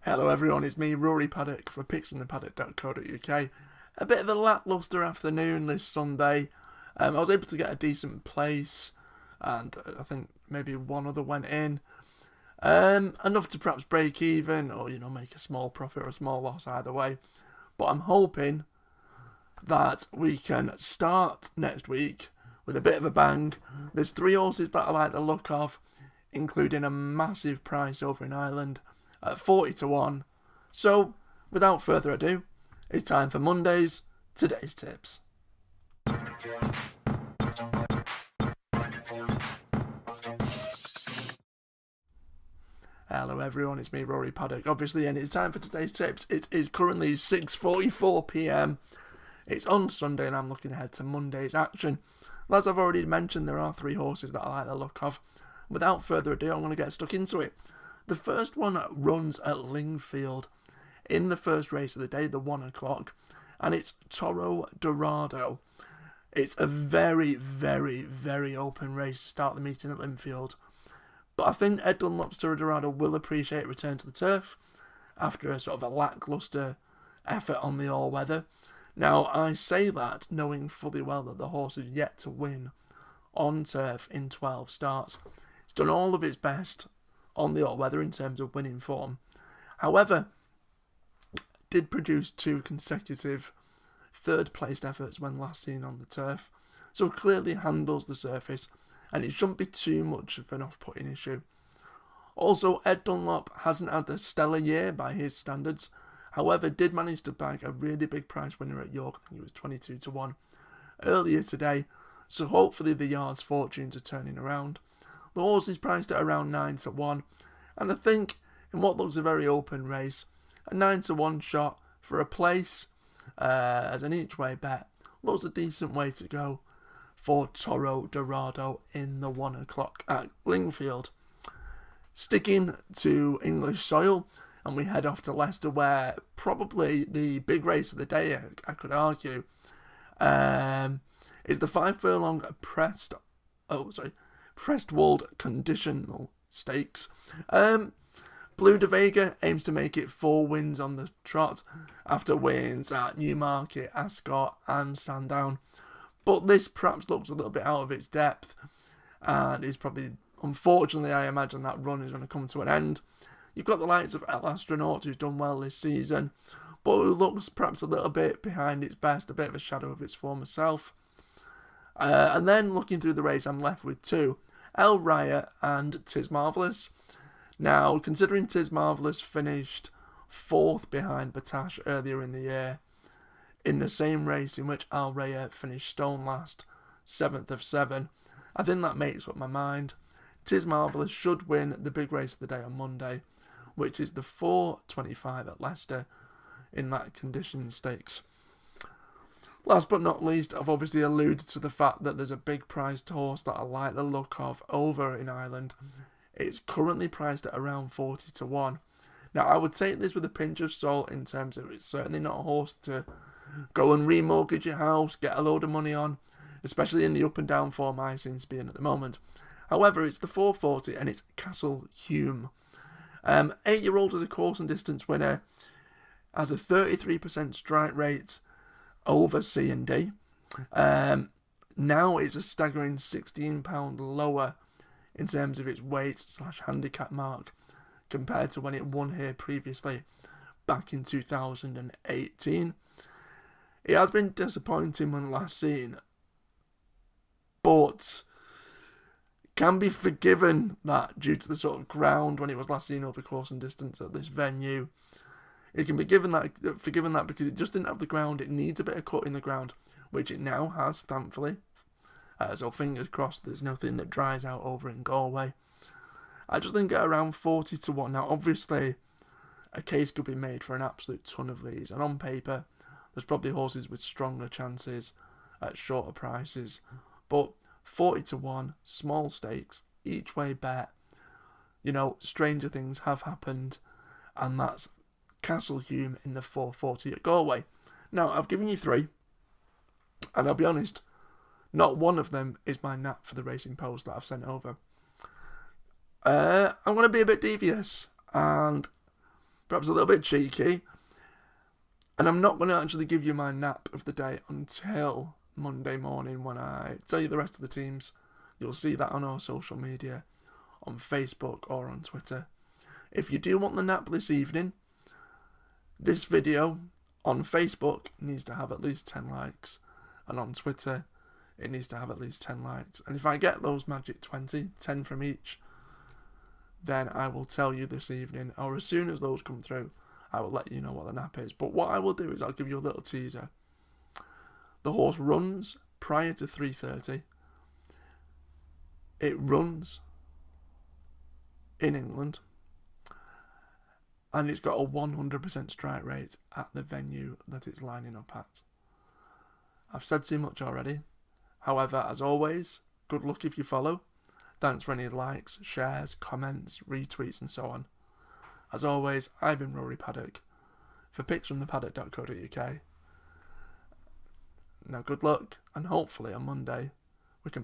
Hello everyone, it's me, Rory Paddock for picksfromthepaddock.co.uk. A bit of a lacklustre afternoon this Sunday. I was able to get a decent place, and I think maybe one other went in. Enough to perhaps break even, or make a small profit or a small loss either way. But I'm hoping that we can start next week with a bit of a bang. There's 3 horses that I like the look of, including a massive price over in Ireland at 40-1. So, without further ado, it's time for Monday's Today's Tips. Hello everyone, it's me, Rory Paddock, obviously, and it's time for today's tips. It is currently 6:44pm. It's on Sunday and I'm looking ahead to Monday's action. As I've already mentioned, there are 3 horses that I like the look of. Without further ado, I'm going to get stuck into it. The first one runs at Lingfield in the first race of the day, the 1 o'clock, and it's Toro Dorado. It's a very, very, very open race to start the meeting at Lingfield. But I think Ed Dunlop's Toro Dorado will appreciate a return to the turf after a sort of a lacklustre effort on the all-weather. Now, I say that knowing fully well that the horse is yet to win on turf in 12 starts. It's done all of its best on the all-weather in terms of winning form. However, did produce 2 consecutive third-placed efforts when last seen on the turf, so clearly handles the surface, and it shouldn't be too much of an off-putting issue. Also, Ed Dunlop hasn't had a stellar year by his standards, however did manage to bag a really big prize winner at York. I think it was 22-1 earlier today, so hopefully the yard's fortunes are turning around. The horse is priced at around 9-1, and I think in what looks a very open race, a 9-1 shot for a place as an each-way bet looks a decent way to go for Toro Dorado in the 1 o'clock at Lingfield. Sticking to English soil, and we head off to Leicester, where probably the big race of the day, I could argue, is the 5 furlong Prestwold Conditional Stakes. Blue de Vega aims to make it 4 wins on the trot after wins at Newmarket, Ascot and Sandown. But this perhaps looks a little bit out of its depth and is probably, unfortunately, I imagine that run is going to come to an end. You've got the likes of El Astronaut, who's done well this season, but who looks perhaps a little bit behind its best, a bit of a shadow of its former self. And then looking through the race, I'm left with 2, El Raya and Tis Marvellous. Now, considering Tis Marvellous finished 4th behind Batash earlier in the year, in the same race in which El Raya finished stone last, 7th of 7, I think that makes up my mind. Tis Marvellous should win the big race of the day on Monday, which is the 4:25 at Leicester in that condition stakes. Last but not least, I've obviously alluded to the fact that there's a big priced horse that I like the look of over in Ireland. It's currently priced at around 40-1. Now, I would take this with a pinch of salt in terms of it's certainly not a horse to go and remortgage your house, get a load of money on, especially in the up and down form I seem to be in at the moment. However, it's the 440 and it's Castle Hume. 8-year-old as a course and distance winner, has a 33% strike rate over C&D. Now it's a staggering £16 lower in terms of its weight/handicap mark compared to when it won here previously back in 2018. It has been disappointing when last seen, but can be forgiven that due to the sort of ground when it was last seen over course and distance at this venue. It can be forgiven that because it just didn't have the ground. It needs a bit of cut in the ground, which it now has, thankfully. So fingers crossed there's nothing that dries out over in Galway. I just think at around 40-1. Now, obviously, a case could be made for an absolute ton of these. And on paper, there's probably horses with stronger chances at shorter prices. But 40-1, small stakes, each way bet. Stranger things have happened. And that's Castle Hume in the 440 at Galway. Now, I've given you 3. And I'll be honest, not one of them is my nap for the Racing Post that I've sent over. I'm going to be a bit devious and perhaps a little bit cheeky. And I'm not going to actually give you my nap of the day until Monday morning when I tell you the rest of the teams. You'll see that on our social media, on Facebook or on Twitter. If you do want the nap this evening, this video on Facebook needs to have at least 10 likes. And on Twitter, it needs to have at least 10 likes. And if I get those magic 20, 10 from each, then I will tell you this evening, or as soon as those come through, I will let you know what the nap is. But what I will do is I'll give you a little teaser. The horse runs prior to 3:30. It runs in England. And it's got a 100% strike rate at the venue that it's lining up at. I've said too much already. However, as always, good luck if you follow. Thanks for any likes, shares, comments, retweets and so on. As always, I've been Rory Paddock for picksfromthepaddock.co.uk. Now good luck, and hopefully on Monday we can back